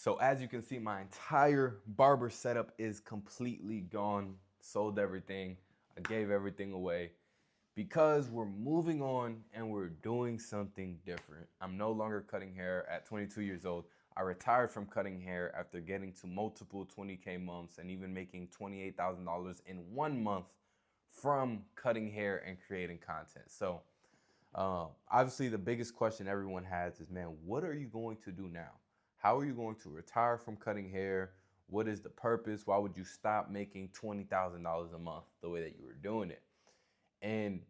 So as you can see, my entire barber setup is completely gone. Sold everything. I gave everything away because we're moving on and we're doing something different. I'm no longer cutting hair at 22 years old. I retired from cutting hair after getting to multiple 20K months and even making $28,000 in 1 month from cutting hair and creating content. So obviously, the biggest question everyone has is, man, what are you going to do now? How are you going to retire from cutting hair? What is the purpose? Why would you stop making $20,000 a month the way that you were doing it? And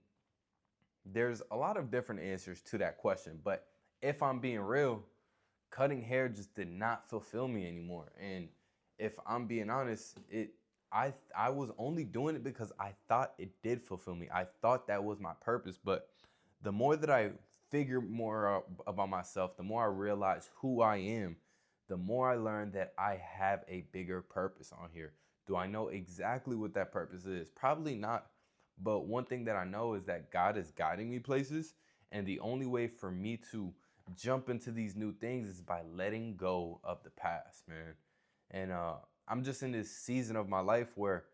there's a lot of different answers to that question. But if I'm being real, cutting hair just did not fulfill me anymore. And if I'm being honest, I was only doing it because I thought it did fulfill me. I thought that was my purpose. But the more that I figure more about myself, the more I realize who I am, the more I learn that I have a bigger purpose on here. Do I know exactly what that purpose is? Probably not. But one thing that I know is that God is guiding me places. And the only way for me to jump into these new things is by letting go of the past, man. And I'm just in this season of my life where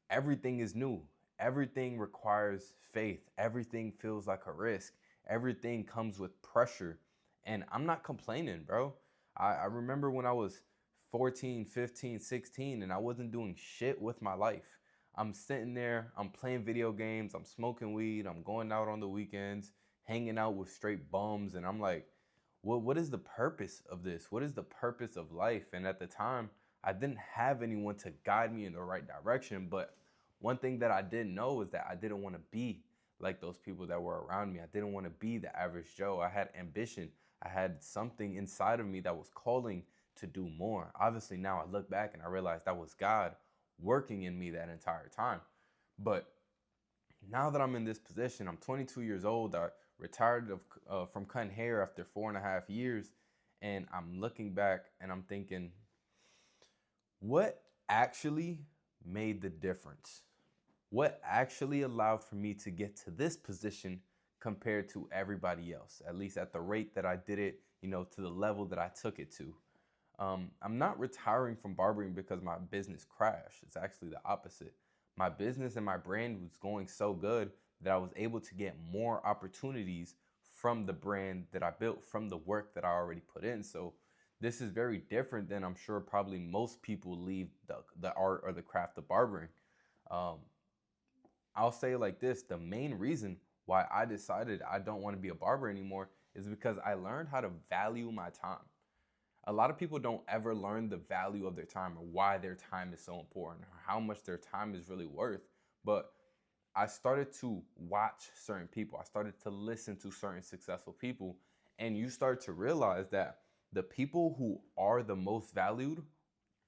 everything is new. Everything requires faith. Everything feels like a risk. Everything comes with pressure. And I'm not complaining, bro. I remember when I was 14, 15, 16, and I wasn't doing shit with my life. I'm sitting there, I'm playing video games, I'm smoking weed, I'm going out on the weekends, hanging out with straight bums, and I'm like, what is the purpose of this? What is the purpose of life? And at the time, I didn't have anyone to guide me in the right direction. But one thing that I didn't know is that I didn't want to be like those people that were around me. I didn't want to be the average Joe. I had ambition. I had something inside of me that was calling to do more. Obviously, now I look back and I realize that was God working in me that entire time. But now that I'm in this position, I'm 22 years old. I retired from cutting hair after 4.5 years, and I'm looking back and I'm thinking, what actually made the difference? What actually allowed for me to get to this position compared to everybody else, at least at the rate that I did it, to the level that I took it to. I'm not retiring from barbering because my business crashed. It's actually the opposite. My business and my brand was going so good that I was able to get more opportunities from the brand that I built, from the work that I already put in. So this is very different than I'm sure probably most people leave the art or the craft of barbering. Um, I'll say it like this: the main reason why I decided I don't want to be a barber anymore is because I learned how to value my time. A lot of people don't ever learn the value of their time or why their time is so important or how much their time is really worth. But I started to watch certain people. I started to listen to certain successful people. And you start to realize that the people who are the most valued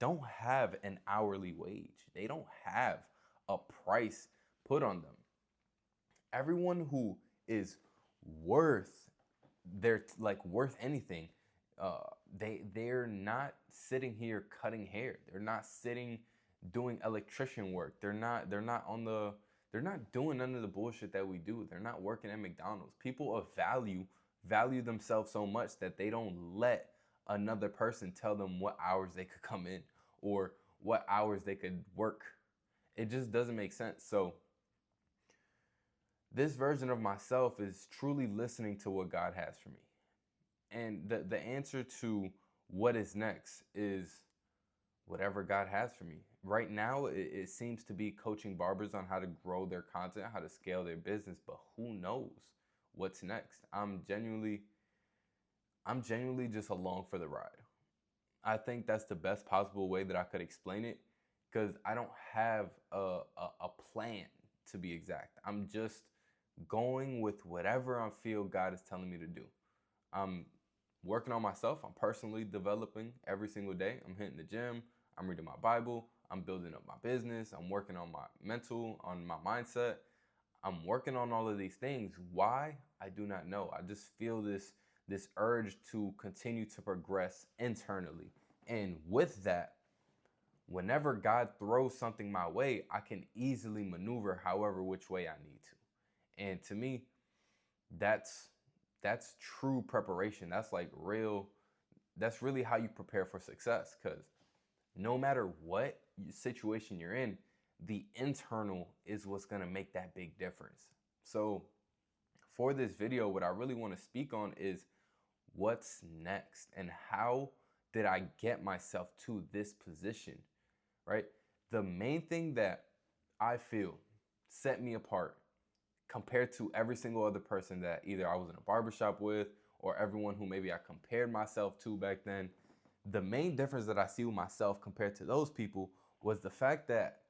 don't have an hourly wage. They don't have a price put on them. Everyone who is worth worth anything, uh, they're not sitting here cutting hair. They're not sitting doing electrician work. They're not doing none of the bullshit that we do. They're not working at McDonald's. People of value themselves so much that they don't let another person tell them what hours they could come in or what hours they could work. It just doesn't make sense. So this version of myself is truly listening to what God has for me. And the answer to what is next is whatever God has for me. Right now, it seems to be coaching barbers on how to grow their content, how to scale their business, but who knows what's next? I'm genuinely just along for the ride. I think that's the best possible way that I could explain it because I don't have a plan, to be exact. I'm just going with whatever I feel God is telling me to do. I'm working on myself. I'm personally developing every single day. I'm hitting the gym. I'm reading my Bible. I'm building up my business. I'm working on my mental, on my mindset. I'm working on all of these things. Why? I do not know. I just feel this urge to continue to progress internally. And with that, whenever God throws something my way, I can easily maneuver however which way I need to. And to me, that's true preparation. That's like real. that's really how you prepare for success, because no matter what situation you're in, the internal is what's going to make that big difference. So for this video, what I really want to speak on is what's next and how did I get myself to this position, right? The main thing that I feel set me apart compared to every single other person that either I was in a barbershop with or everyone who maybe I compared myself to back then, the main difference that I see with myself compared to those people was the fact that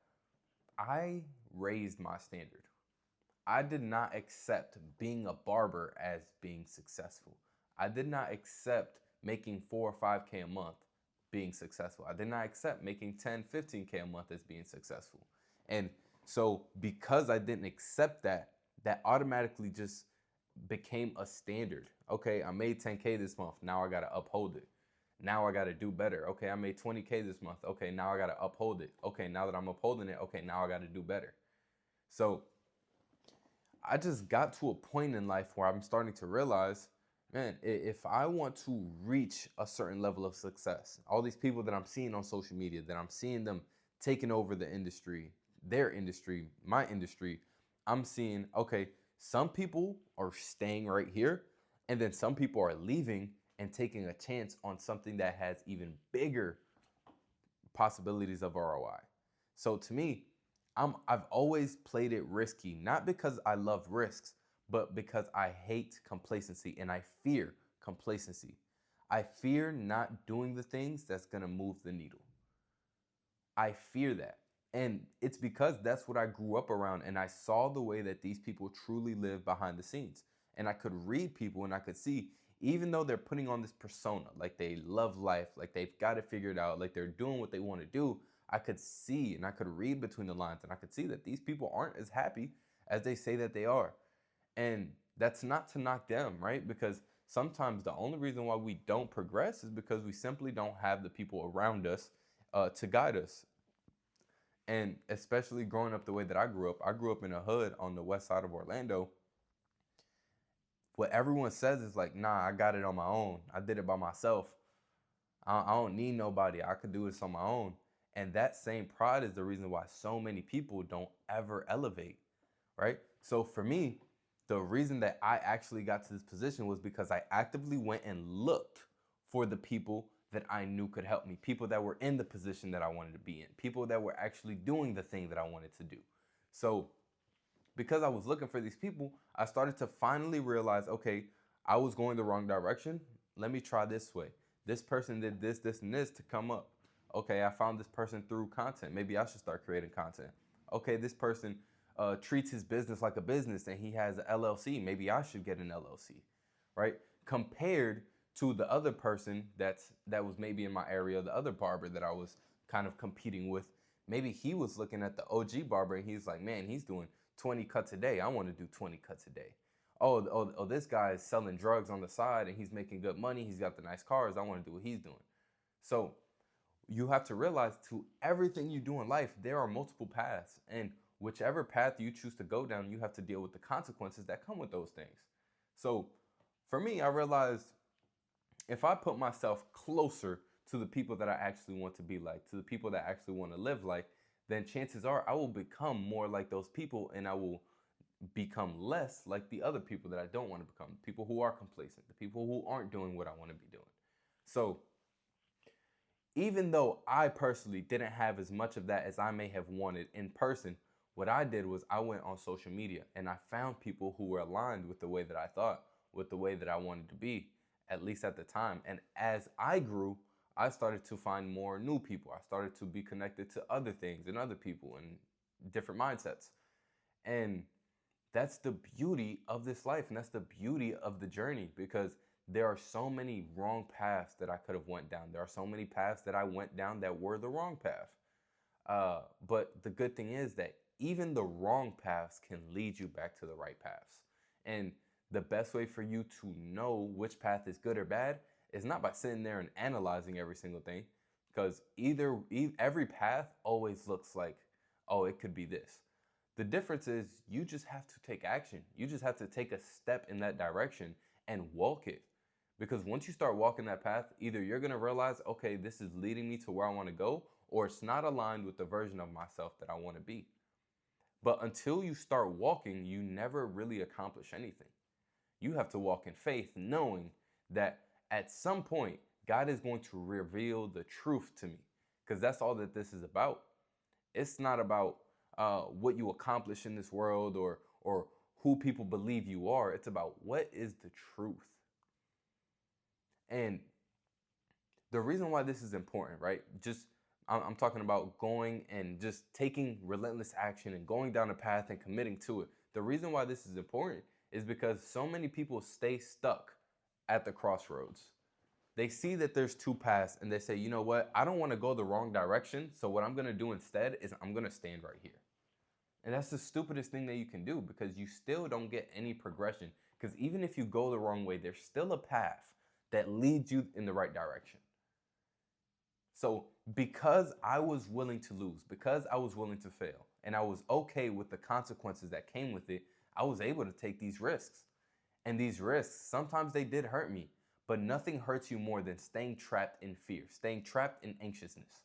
I raised my standard. I did not accept being a barber as being successful. I did not accept making 4 or 5K a month being successful. I did not accept making 10, 15K a month as being successful. And so because I didn't accept that, that automatically just became a standard. Okay, I made 10K this month. Now I got to uphold it. Now I got to do better. Okay, I made 20K this month. Okay, now I got to uphold it. Okay, now that I'm upholding it, okay, now I got to do better. So I just got to a point in life where I'm starting to realize, man, if I want to reach a certain level of success, all these people that I'm seeing on social media, that I'm seeing them taking over the industry, their industry, my industry, I'm seeing, okay, some people are staying right here, and then some people are leaving and taking a chance on something that has even bigger possibilities of ROI. So to me, I've always played it risky, not because I love risks, but because I hate complacency and I fear complacency. I fear not doing the things that's gonna move the needle. I fear that. And it's because that's what I grew up around, and I saw the way that these people truly live behind the scenes. And I could read people and I could see, even though they're putting on this persona, like they love life, like they've got it figured out, like they're doing what they want to do, I could see and I could read between the lines and I could see that these people aren't as happy as they say that they are. And that's not to knock them, right? Because sometimes the only reason why we don't progress is because we simply don't have the people around us to guide us. And especially growing up the way that I grew up in a hood on the west side of Orlando. What everyone says is like, nah, I got it on my own. I did it by myself. I don't need nobody. I could do this on my own. And that same pride is the reason why so many people don't ever elevate, right? So for me, the reason that I actually got to this position was because I actively went and looked for the people that I knew could help me, people that were in the position that I wanted to be in, people that were actually doing the thing that I wanted to do. So because I was looking for these people, I started to finally realize, okay, I was going the wrong direction. Let me try this way. This person did this, this, and this to come up. Okay, I found this person through content. Maybe I should start creating content. Okay, this person treats his business like a business and he has an LLC. Maybe I should get an LLC, right? Compared to the other person that was maybe in my area, the other barber that I was kind of competing with. Maybe he was looking at the OG barber and he's like, man, he's doing 20 cuts a day. I want to do 20 cuts a day. Oh, this guy is selling drugs on the side and he's making good money. He's got the nice cars. I want to do what he's doing. So you have to realize, to everything you do in life, there are multiple paths. And whichever path you choose to go down, you have to deal with the consequences that come with those things. So for me, I realized if I put myself closer to the people that I actually want to be like, to the people that actually want to live like, then chances are I will become more like those people and I will become less like the other people that I don't want to become, people who are complacent, the people who aren't doing what I want to be doing. So even though I personally didn't have as much of that as I may have wanted in person, what I did was I went on social media and I found people who were aligned with the way that I thought, with the way that I wanted to be, at least at the time. And as I grew, I started to find more new people. I started to be connected to other things and other people and different mindsets. And that's the beauty of this life, and that's the beauty of the journey, because there are so many wrong paths that I could have went down. There are so many paths that I went down that were the wrong path. But the good thing is that even the wrong paths can lead you back to the right paths. And the best way for you to know which path is good or bad is not by sitting there and analyzing every single thing, because every path always looks like, oh, it could be this. The difference is you just have to take action. You just have to take a step in that direction and walk it. Because once you start walking that path, either you're going to realize, okay, this is leading me to where I want to go, or it's not aligned with the version of myself that I want to be. But until you start walking, you never really accomplish anything. You have to walk in faith, knowing that at some point, God is going to reveal the truth to me. Because that's all that this is about. It's not about what you accomplish in this world or who people believe you are. It's about what is the truth. And the reason why this is important, right? I'm talking about going and just taking relentless action and going down a path and committing to it. The reason why this is important is because so many people stay stuck at the crossroads. They see that there's two paths and they say, you know what? I don't want to go the wrong direction. So what I'm going to do instead is I'm going to stand right here. And that's the stupidest thing that you can do, because you still don't get any progression. Because even if you go the wrong way, there's still a path that leads you in the right direction. So because I was willing to lose, because I was willing to fail, and I was okay with the consequences that came with it, I was able to take these risks. And these risks, sometimes they did hurt me, but nothing hurts you more than staying trapped in fear, staying trapped in anxiousness.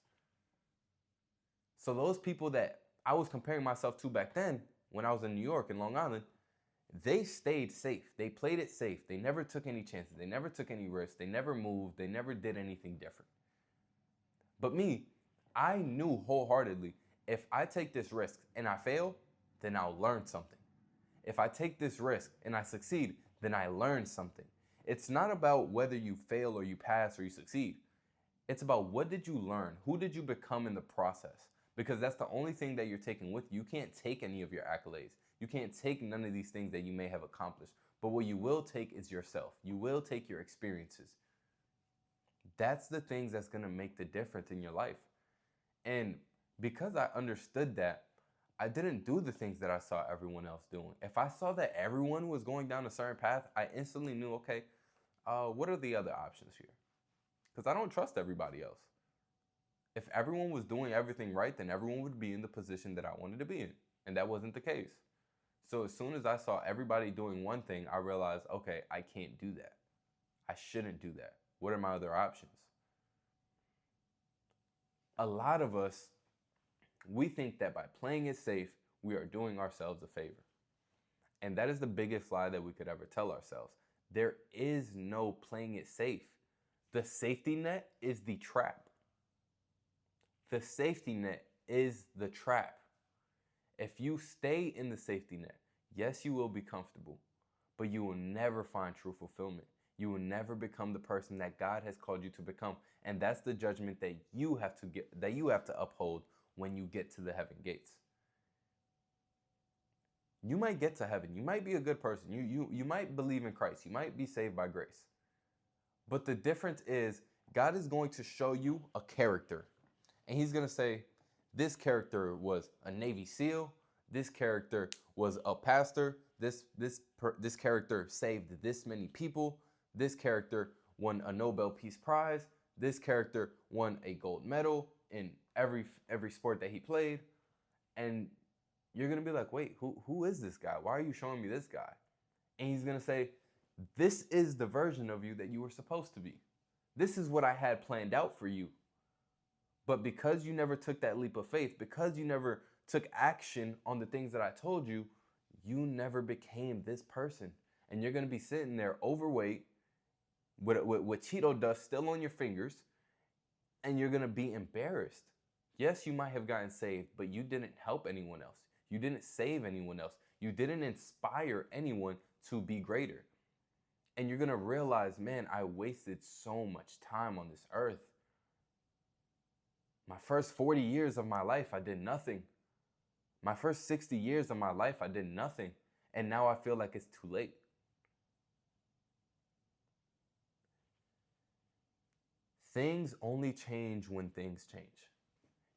So those people that I was comparing myself to back then, when I was in New York and Long Island, they stayed safe. They played it safe. They never took any chances. They never took any risks. They never moved. They never did anything different. But me, I knew wholeheartedly, if I take this risk and I fail, then I'll learn something. If I take this risk and I succeed, then I learn something. It's not about whether you fail or you pass or you succeed. It's about, what did you learn? Who did you become in the process? Because that's the only thing that you're taking with you. You can't take any of your accolades. You can't take none of these things that you may have accomplished. But what you will take is yourself. You will take your experiences. That's the things that's going to make the difference in your life. And because I understood that, I didn't do the things that I saw everyone else doing. If I saw that everyone was going down a certain path, I instantly knew, okay, what are the other options here? Because I don't trust everybody else. If everyone was doing everything right, then everyone would be in the position that I wanted to be in. And that wasn't the case. So as soon as I saw everybody doing one thing, I realized, okay, I can't do that. I shouldn't do that. What are my other options? A lot of us, we think that by playing it safe, we are doing ourselves a favor. And that is the biggest lie that we could ever tell ourselves. There is no playing it safe. The safety net is the trap. The safety net is the trap. If you stay in the safety net, yes, you will be comfortable, but you will never find true fulfillment. You will never become the person that God has called you to become. And that's the judgment that you have to uphold when you get to the heaven gates. You might get to heaven. You might be a good person. You might believe in Christ. You might be saved by grace. But the difference is, God is going to show you a character. And he's going to say, this character was a Navy SEAL. This character was a pastor. This character saved this many people. This character won a Nobel Peace Prize. This character won a gold medal in every sport that he played. And you're going to be like, wait, who is this guy? Why are you showing me this guy? And he's going to say, this is the version of you that you were supposed to be. This is what I had planned out for you. But because you never took that leap of faith, because you never took action on the things that I told you, you never became this person. And you're going to be sitting there overweight with Cheeto dust still on your fingers, and you're going to be embarrassed. Yes, you might have gotten saved, but you didn't help anyone else. You didn't save anyone else. You didn't inspire anyone to be greater. And you're going to realize, man, I wasted so much time on this earth. My first 40 years of my life, I did nothing. My first 60 years of my life, I did nothing. And now I feel like it's too late. Things only change when things change.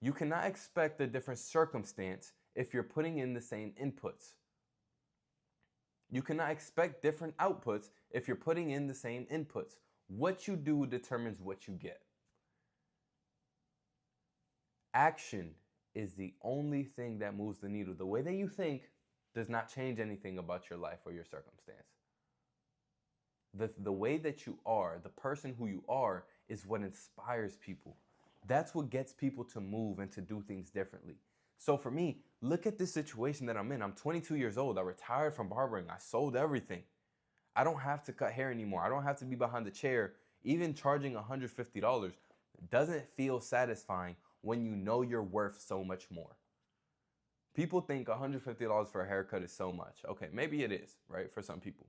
You cannot expect a different circumstance if you're putting in the same inputs. You cannot expect different outputs if you're putting in the same inputs. What you do determines what you get. Action is the only thing that moves the needle. The way that you think does not change anything about your life or your circumstance. The way that you are, the person who you are, is what inspires people. That's what gets people to move and to do things differently. So for me, look at this situation that I'm in. I'm 22 years old. I retired from barbering. I sold everything. I don't have to cut hair anymore. I don't have to be behind the chair. Even charging $150 doesn't feel satisfying when you know you're worth so much more. People think $150 for a haircut is so much. Okay, maybe it is, right, for some people.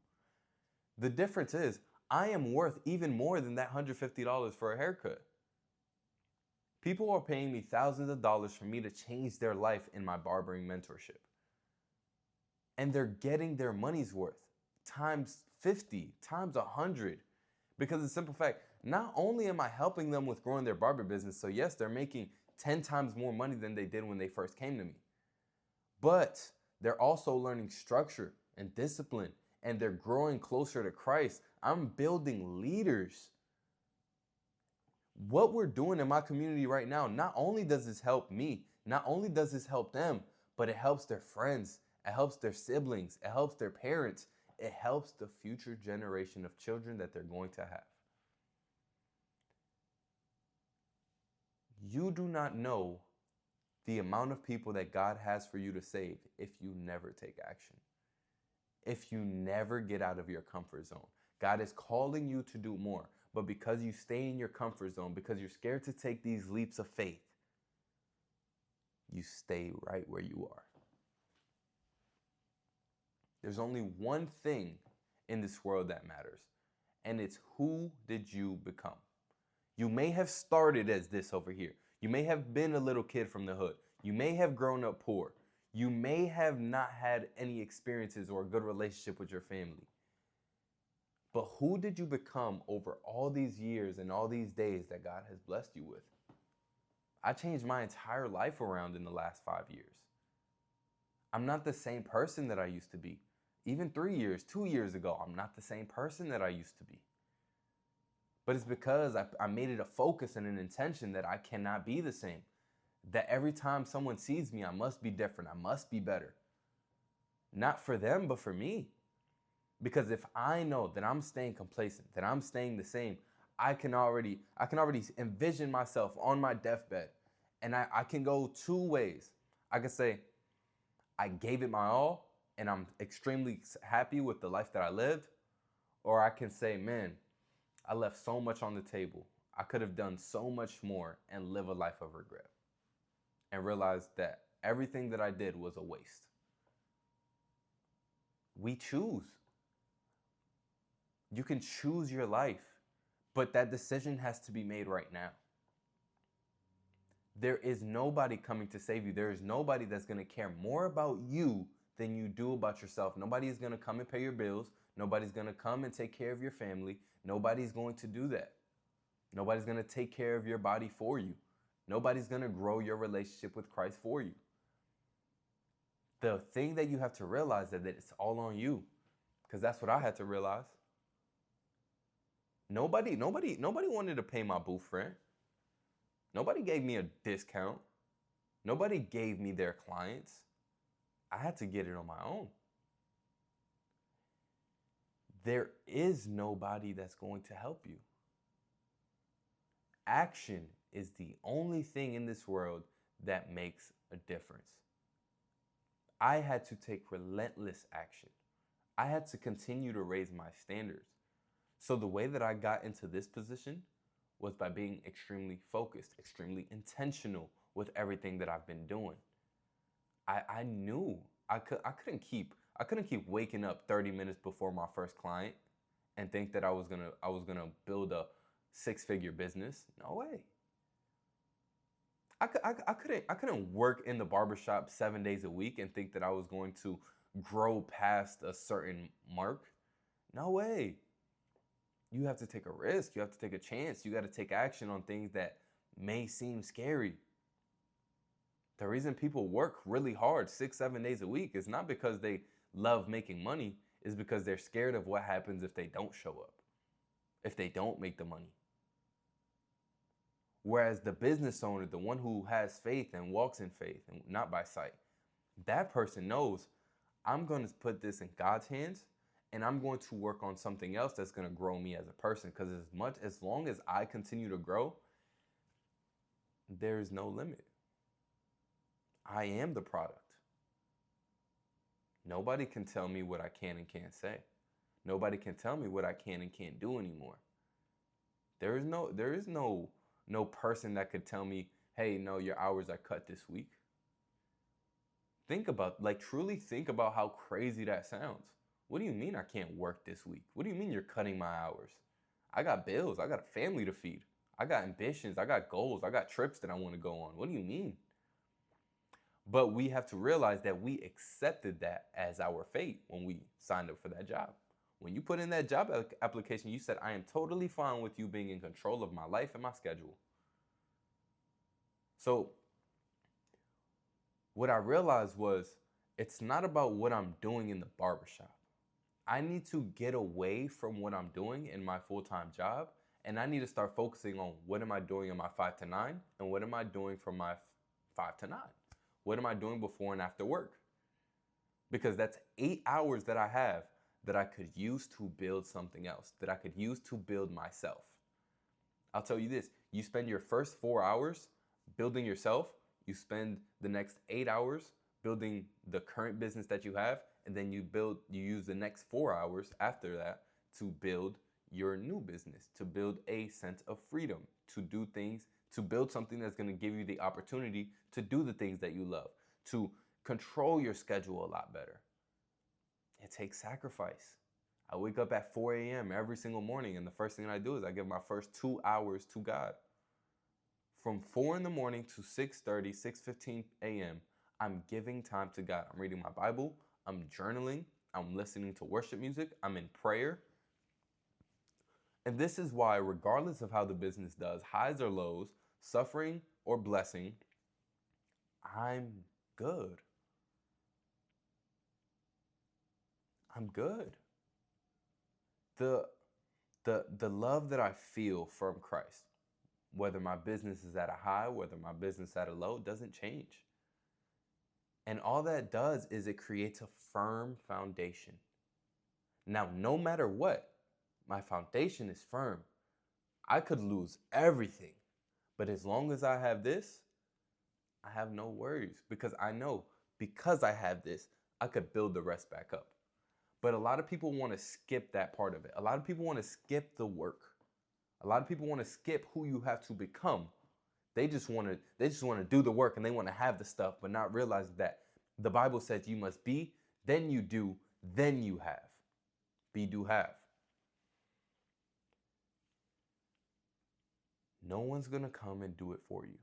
The difference is I am worth even more than that $150 for a haircut. People are paying me thousands of dollars for me to change their life in my barbering mentorship. And they're getting their money's worth times 50, times 100. Because the simple fact, not only am I helping them with growing their barber business, so yes, they're making 10 times more money than they did when they first came to me, but they're also learning structure and discipline, and they're growing closer to Christ. I'm building leaders. What we're doing in my community right now, not only does this help me, not only does this help them, but it helps their friends, it helps their siblings, it helps their parents, it helps the future generation of children that they're going to have. You do not know the amount of people that God has for you to save if you never take action, if you never get out of your comfort zone. God is calling you to do more, but because you stay in your comfort zone, because you're scared to take these leaps of faith, you stay right where you are. There's only one thing in this world that matters, and it's who did you become? You may have started as this over here. You may have been a little kid from the hood. You may have grown up poor. You may have not had any experiences or a good relationship with your family. But who did you become over all these years and all these days that God has blessed you with? I changed my entire life around in the last 5 years. I'm not the same person that I used to be. Even 3 years, 2 years ago, I'm not the same person that I used to be. But it's because I made it a focus and an intention that I cannot be the same. That every time someone sees me, I must be different. I must be better. Not for them, but for me. Because if I know that I'm staying complacent, that I'm staying the same, I can already envision myself on my deathbed. And I can go two ways. I could say, I gave it my all, and I'm extremely happy with the life that I lived. Or I can say, man, I left so much on the table. I could have done so much more and live a life of regret. And realize that everything that I did was a waste. We choose. You can choose your life, but that decision has to be made right now. There is nobody coming to save you. There is nobody that's going to care more about you than you do about yourself. Nobody is going to come and pay your bills. Nobody's going to come and take care of your family. Nobody's going to do that. Nobody's going to take care of your body for you. Nobody's going to grow your relationship with Christ for you. The thing that you have to realize is that it's all on you, because that's what I had to realize. Nobody wanted to pay my booth rent. Nobody gave me a discount. Nobody gave me their clients. I had to get it on my own. There is nobody that's going to help you. Action is the only thing in this world that makes a difference. I had to take relentless action. I had to continue to raise my standards. So the way that I got into this position was by being extremely focused, extremely intentional with everything that I've been doing. I knew I couldn't keep waking up 30 minutes before my first client and think that I was gonna build a 6-figure business. No way. I couldn't work in the barbershop 7 days a week and think that I was going to grow past a certain mark. No way. You have to take a risk. You have to take a chance. You got to take action on things that may seem scary. The reason people work really hard 6-7 days a week is not because they love making money. It's because they're scared of what happens if they don't show up, if they don't make the money. Whereas the business owner, the one who has faith and walks in faith and not by sight, that person knows, I'm going to put this in God's hands, And I'm going to work on something else that's going to grow me as a person. Because as long as I continue to grow, there is no limit. I am the product. Nobody can tell me what I can and can't say. Nobody can tell me what I can and can't do anymore. There is no person that could tell me, hey, no, your hours are cut this week. Truly think about how crazy that sounds. What do you mean I can't work this week? What do you mean you're cutting my hours? I got bills. I got a family to feed. I got ambitions. I got goals. I got trips that I want to go on. What do you mean? But we have to realize that we accepted that as our fate when we signed up for that job. When you put in that job application, you said, I am totally fine with you being in control of my life and my schedule. So what I realized was it's not about what I'm doing in the barbershop. I need to get away from what I'm doing in my full-time job, and I need to start focusing on what am I doing in my 5 to 9 and what am I doing from my 5 to 9. What am I doing before and after work? Because that's 8 hours that I have that I could use to build something else, that I could use to build myself. I'll tell you this, you spend your first 4 hours building yourself, you spend the next 8 hours building the current business that you have, and then you use the next 4 hours after that to build your new business, to build a sense of freedom, to do things, to build something that's going to give you the opportunity to do the things that you love, to control your schedule a lot better. It takes sacrifice. I wake up at 4 a.m. every single morning, and the first thing I do is I give my first 2 hours to God. From 4 in the morning to 6:30, 6:15 a.m., I'm giving time to God. I'm reading my Bible, I'm journaling, I'm listening to worship music, I'm in prayer. And this is why, regardless of how the business does, highs or lows, suffering or blessing, I'm good. I'm good. The love that I feel from Christ, whether my business is at a high, whether my business is at a low, doesn't change. And all that does is it creates a firm foundation. Now, no matter what, my foundation is firm. I could lose everything, but as long as I have this, I have no worries because I know because I have this, I could build the rest back up. But a lot of people want to skip that part of it. A lot of people want to skip the work. A lot of people want to skip who you have to become. They just want to do the work and they want to have the stuff, but not realize that the Bible says you must be, then you do, then you have. Be, do, have. No one's going to come and do it for you.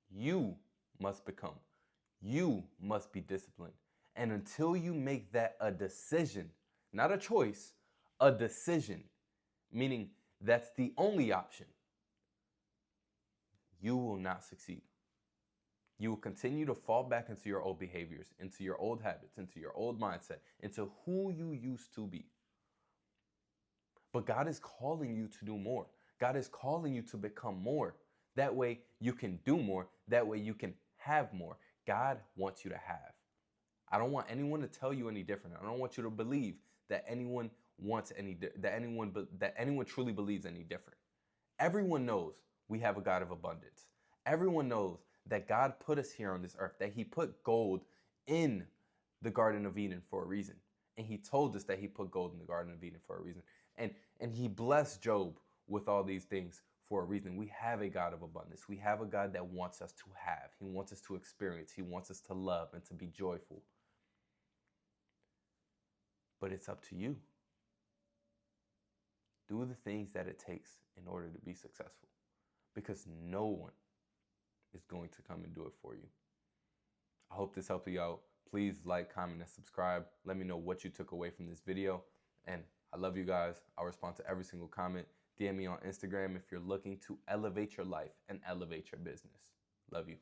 You must become. You must be disciplined. And until you make that a decision, not a choice, a decision, meaning that's the only option, you will not succeed. You will continue to fall back into your old behaviors, into your old habits, into your old mindset, into who you used to be. But God is calling you to do more. God is calling you to become more. That way you can do more. That way you can have more. God wants you to have. I don't want anyone to tell you any different. I don't want you to believe that anyone truly believes any different. Everyone knows we have a God of abundance. Everyone knows that God put us here on this earth, that he put gold in the Garden of Eden for a reason. And he told us that he put gold in the Garden of Eden for a reason. And he blessed Job with all these things for a reason. We have a God of abundance. We have a God that wants us to have. He wants us to experience. He wants us to love and to be joyful. But it's up to you. Do the things that it takes in order to be successful. Because no one is going to come and do it for you. I hope this helped you out. Please like, comment, and subscribe. Let me know what you took away from this video. And I love you guys. I'll respond to every single comment. DM me on Instagram if you're looking to elevate your life and elevate your business. Love you.